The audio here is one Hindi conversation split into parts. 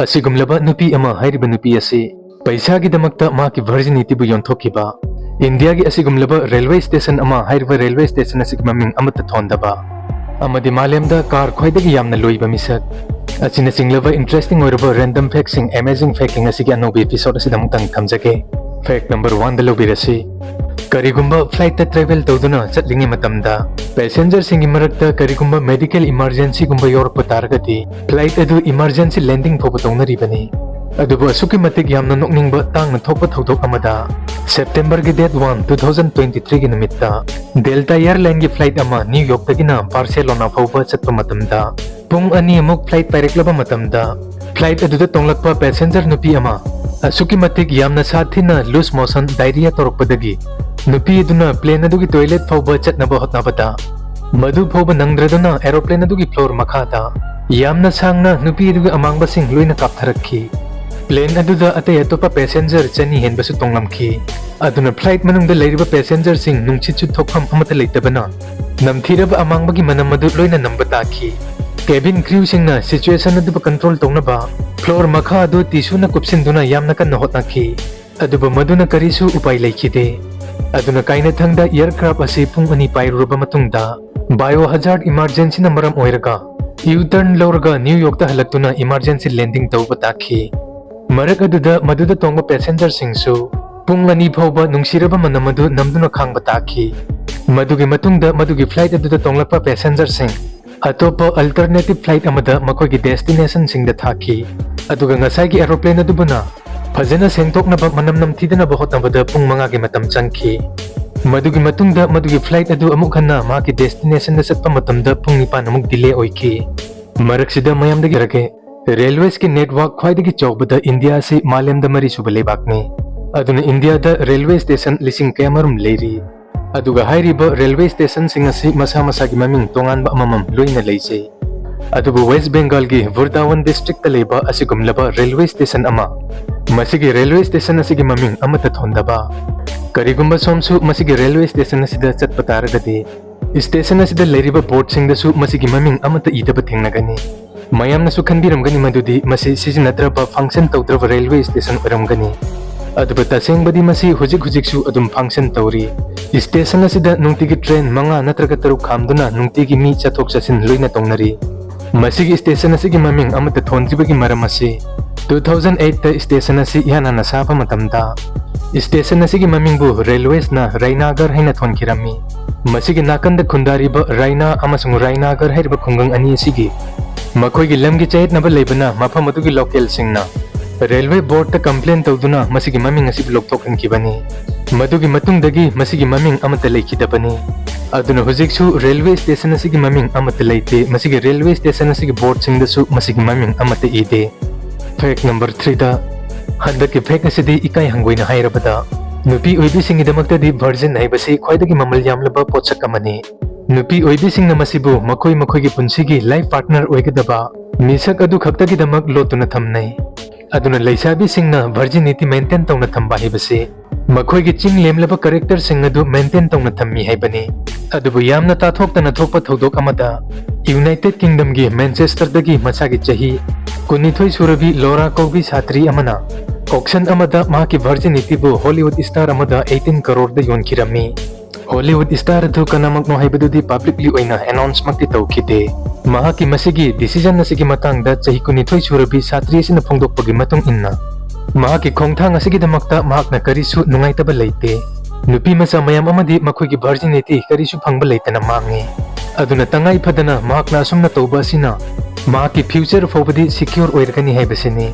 असिगुमलबा नुपी अमा हाइरिबा नुपी असे पैसागीदमक्ता माकी वर्जिनिटी बु योंथोखिबा इंडिया की असिगुमलबा रेलवे स्टेशन अमा हाइरिबा रेलवे स्टेशन असिग ममिंग अमत थोंदबा अमदि मालेमदा कार ख्वाइदगी यामना लोइबा मिसक असिना सिंगलबा इंटरेस्टिंग ओरबा रैंडम फैक्ट्सिंग अमेजिंग फैक्टिंग असिगी अनोबी एपिसोड असिदमतंग थमजगे फैक्ट नंबर 1 द लोबिरसी करिगुंबा फ्लाइट ट्रेवल तौदुना चटलिंगे मतमदा पैसेंजर सिंगी मरक्ता करिगुंबा मेडिकल इमरजेंसी गुंबा योरप तारगति फ्लाइट अदु इमरजेंसी लैंडिंग थोप तौनरिबनी अदुबो असुकी मतिक यामना नोकनिंगबा तांगना थोप थौदोक अमदा सेप्टेंबर के डेट 1 2023 की निमित्ता डेल्टा एयरलाइन की फ्लाइट अमा न्यूयॉर्क तगिना बार्सिलोना फाउबा चटप मतमदा पुंग अनि अमुक फ्लाइट पाइरेक्लबा मतमदा फ्लाइट अदुदा तोंगलकपा पैसेंजर नुपी अमा असुकी मतिक यामना साथिना लूज मोशन डायरिया तोरकपदगी नुपी अदुना प्लेन अदुगी टॉयलेट फाउबा चटनबा होतनाबदा मधु फाउबा नंगद्रदुना एरोप्लेन अदुगी फ्लोर मखादा यामना सांगना नुपी अदुगी अमांगबासिंग लोइना कापथरक्खी प्लेन अदुदा अतै अतोपा पैसेंजर चनी हेनबसु तोंगलमखी अदुना फ्लाइट मनुंगदा लैरिबा पैसेंजर सिंग नुंगचिचु थोकफम अमता लेतबना नमथीरबा अमांगबगी मनम अदु लोइना नंबा ताखी केबिन क्रू सिंगना सिचुएशन अदुबा कंट्रोल तौनबा फ्लोर मखा अदु टिशुना कुपसिनदुना यामना कन्ना होतनाखी अदुबा मदुना करिसु उपाय लैखिदे अदुना काइना थंगदा एयरक्राफ्ट असी पुंग अनि पाइरुबा मतुंगदा बायो हजार्ड इमरजेंसी न मरम ओइरगा यू टर्न लौरगा न्यूयॉर्क ता हलक्तुना इमरजेंसी लैंडिंग तौबा ताखी मरक अदुदा मदुदा तोंगबा पैसेंजर सिंगसु पुंग अनि फौबा नुंगसिरबा मनम अदु नमदुना खांगबा ताखी मदुगी मतुंगदा मदुगी फ्लाइट अदुदा तोंगलपा पैसेंजर सिंग अतोपा अल्टरनेटिव फ्लाइट अमदा मखोगी डेस्टिनेशन सिंगदा थाखी अदुगा ngसाइगी एरोप्लेन अदुबुना फजना सेंगतोकनबा मनम नमथीदनबा होतनबदा पुंग मंगागी मतम चंखी मदुगी मतुंगदा मदुगी फ्लाइट अदु अमुक हन्ना माकी डेस्टिनेशन दा चटपा मतमदा पुंग निपान अमुक डिले ओइकी मरकसिदा मयमदगी रके रेलवेज की नेटवर्क ख्वाइदगी चौबदा इंडिया से मालेमदा मरी सुबा लेबाकनी अदुना इंडिया दा रेलवे स्टेशन लिसिंग कैमरम लेरी अदुगा हाइरिबा रेलवे स्टेशन सिंग असि मसा मसागी ममिंग तोंगानबा अममम लोइना लेजे अदुबु वेस्ट बेंगल की वुरदावन डिस्ट्रिक्ट लेबा असिगुमलबा रेलवे स्टेशन अमा मसिगी रेलवे स्टेशन असिगी ममिंग अमता थोंदबा करिगुंबा सोमसु मसिगी रेलवे स्टेशन असिदा चटपा तारगदि स्टेशन असिदा लेरिबा बोर्ड सिंगदसु मसिगी ममिंग अमता इदबा थेंगनगनी मयामनसु खनबिरमगनी मदुदी मसि सिजनद्रबा फंक्शन तौद्रबा रेलवे स्टेशन ओरमगनी अदुबा तसेंगबदी मसि हुजिक हुजिकसु अदुम फंक्शन तौरी स्टेशन असिदा नुंतिगी ट्रेन मंगा नत्रगा तरुक खामदुना नुंतिगी मी चथोक चसिन लोइना तौनरी मसिगी स्टेशन असिगी ममिंग अमता थोंद्रिबगी मरम असि 2008 ता स्टेशन असि याना नसाफा मतमदा स्टेशन असिगी ममिंगबु रेलवेजना रायनागर हैना थोनखिरमी मसिगी नाकंद खुंदारिबा रायना अमसुंग रायनागर हैरिबा खुंगंग अनि असिगी मखोइगी लमगी चैतनबा लेबना मफम अदुगी लोकल सिंगना रेलवे बोर्ड ता कंप्लेन तौदुना मसिगी ममिंग असिबु लोकथोखनखिबनी मदुगी मतुंगदगी मसिगी ममिंग अमता लेखिदबनी अदुना हुजिकसु रेलवे स्टेशन असिगी ममिंग अमता लेते मसिगी रेलवे स्टेशन असिगी बोर्ड सिंगदसु मसिगी ममिंग अमता इदे फैक्ट नंबर 3 दा हंदकी फैक्ट असिदी इकाई हंगोइना हाइरबदा नुपी ओइबिसिंगिदमक्तदी वर्जिन हाइबसि ख्वाइदगी ममल यामलबा पोचक अमनी नुपी ओइबिसिंगना मसिबु मखोइ मखोइगी पुंसिगी लाइफ पार्टनर ओइगदबा मिसक अदु खक्तगिदमक लोतुना थमनै अदुना लैसाबी सिंगना वर्जिनिटी मेंटेन तौना थंबा हाइबसि मखोइगी चिंग लेमलबा कैरेक्टर सिंग अदु मेंटेन तौना थम्मी हाइबनी अदुबु यामना ताथोक्तना थोकपा थौदोक अमदा यूनाइटेड किंगडम की मैनचेस्टर दगी मसागी चही कुनिथोइ सुरबी लोरा कौबी छात्री अमना ऑक्शन अमदा माकी वर्जिनिटी बु हॉलीवुड स्टार अमदा 18 करोड़ द योनखिरमी हॉलीवुड स्टार अदु कनामकनो हाइबदुदी पब्लिकली ओइना अनाउंसमेंट तौखिदे माकी मसिगी डिसीजन असिगी मतंगदा चही कुनिथोइ सुरबी छात्री सिन फोंदोकपगी मतुंग इन्ना माकी खोंगथांग असिगिदमक्ता माकना करिसु नुंगाइतबा लेते नुपी मसा मयाम अमदी मखोइगी वर्जिनिटी करिसु फंगबा लेतना मांगे अदुना तंगाई फदना माकना असुमना तौबा असिना माकी फ्यूचर फोबदी सिक्योर ओइरगनी हाइबसिनी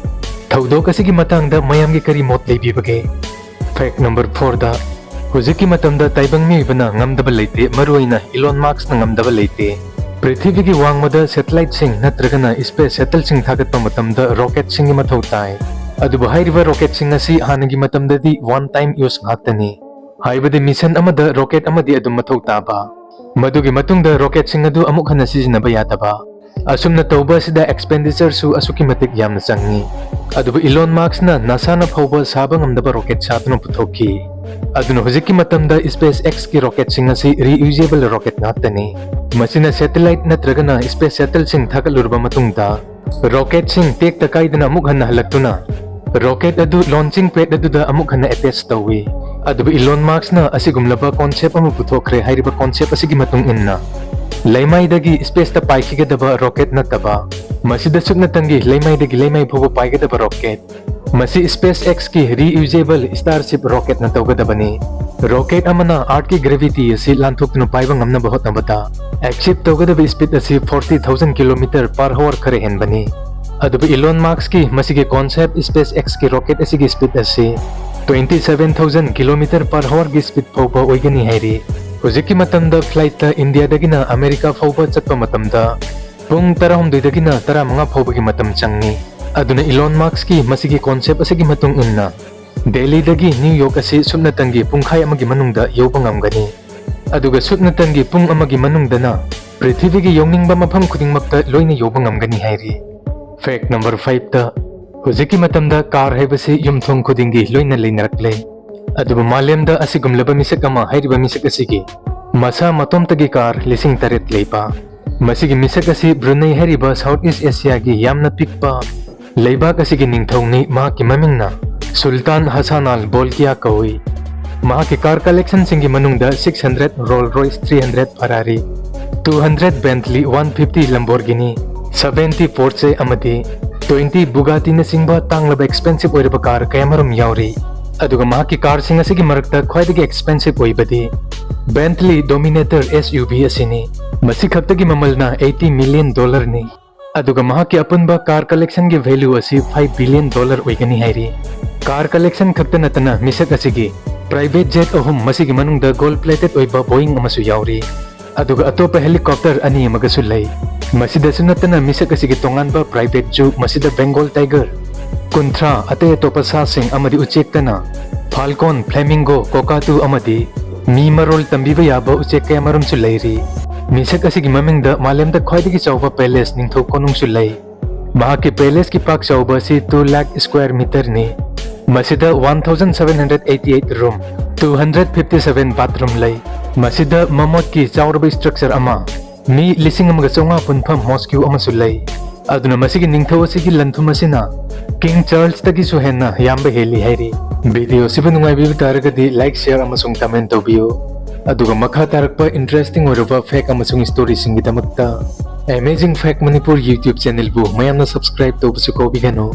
थौदोक असिगी मतंगदा मयामगी करी मोत लेबिबगे फैक्ट नंबर 4 दा हुजिकी मतमदा ताइबंग मिबना ngamdaba leite maruina Elon Musk na ngamdaba leite पृथ्वी की वांगमदा सैटेलाइट सिंग नत्रगना स्पेस शटल सिंग थागतपा मतमदा रॉकेट सिंग मथौ ताई अदुबु हाइरिबा रॉकेट सिंग असि हानगी मतमददी वन टाइम यूज घातनी हाइबदि मिशन अमदा रॉकेट अमदी अदुम मथौ ताबा मदुगी मतुंगदा रॉकेट सिंग अदु अमुक हना सिजनबा यादबा असुमना तौबा सिदा एक्सपेंडिचर सु असुकी मतिक यामना चंगी अदुबु इलोन मास्क ना नासा ना फौबा साबा ngamdaba रॉकेट सातनो पुथोकी अदुना हुजिकी मतमदा स्पेस एक्स की रॉकेट सिंग असि रियूजेबल रॉकेट नातनी मसिना सैटेलाइट नत्रगना स्पेस शटल सिंग थागलुरबा मतुंगदा rocket sing tek takai dana amuk hanna halaktuna rocket adu launching pad adu da amuk hanna attach tawi adu Elon Musk na asigumlaba concept amu puthokre hairiba concept asigi matung inna Leimai dagi space ta paikigedaba rocket na taba masida sukna tangi leimai dagi leimai phobo paigedaba rocket masi SpaceX ki reusable starship rocket na tawgadabani rocket amana art ki gravity asi lanthoknu paiba ngamna bahot nabata achieve tawgadaba speed asi 40,000 km/h khare henbani adu Elon Musk ki masige concept SpaceX ki rocket asi ki speed asi 27,000 km/h gi speed phoba oigani hairi hujiki matamda flight ta India dagina America phoba chatpa matamda pung 12 dagina 15 phoba gi matam changni aduna Elon Musk ki masigi concept asigi matung inna Delhi dagi New York asi sumna tangi pungkhai amagi manungda yoba ngamgani aduga sumna tangi pung amagi manungda na prithvi gi yongning ba mafam khuding makta loina yoba ngamgani hairi fact number 5 ta hujiki matamda car haibasi yumthong khudingi loina leinarakle aduba malemda asigumlaba misak ama hairiba misak asigi masa matomtagi car lising taret leipa masigi misak asi Brunei hariba Southeast Asia gi yamna pikpa Leiba kasigi ningthongni mahaki mamingna Sultan Hassan al Bolkiah kawi mahaki car collection singi manungda 600 Rolls Royce 300 Ferrari 200 Bentley 150 Lamborghini 70 Porsche amadi 20 Bugatti na singba tanglaba expensive oiriba car kayamarum yauri aduga mahaki car singa sigi marakta khwaidagi expensive oibadi Bentley Dominator SUV asini masi khaktagi mamalna $80 million ni aduga mahaki apunba car collection gi value asi $5 billion oigani hairi car collection khakta natana misak asigi private jet ohum masigi manungda gold plated oiba Boeing amasu yauri aduga atopa helicopter ani magasu lei masida sunatana misak asigi tonganba private zoo masida Bengal tiger kunthra ate atopa sa sing amadi uchek tana falcon flamingo cockatoo amadi mi marol tambiba yaba uchek kayamarum su leiri misak asigi mamingda malemda khwaidagi chawba palace ningthau konung su lei mahaki palace ki pak chawba si 2 lakh square meter ni masida 1788 room 257 bathroom lei masida mamot ki chawrba structure ama mi lising amaga chonga punpham mosque ama su lei aduna masigi ningthau asigi lanthum asina King Charles tagi su henna yamba heli hairi video sibu nungai bi taragadi like share amasung comment tobiyo aduga makha tarakpa interesting oruba fact amasung story singi damakta amazing fact manipur YouTube channel bu mayamna subscribe to busu ko bigano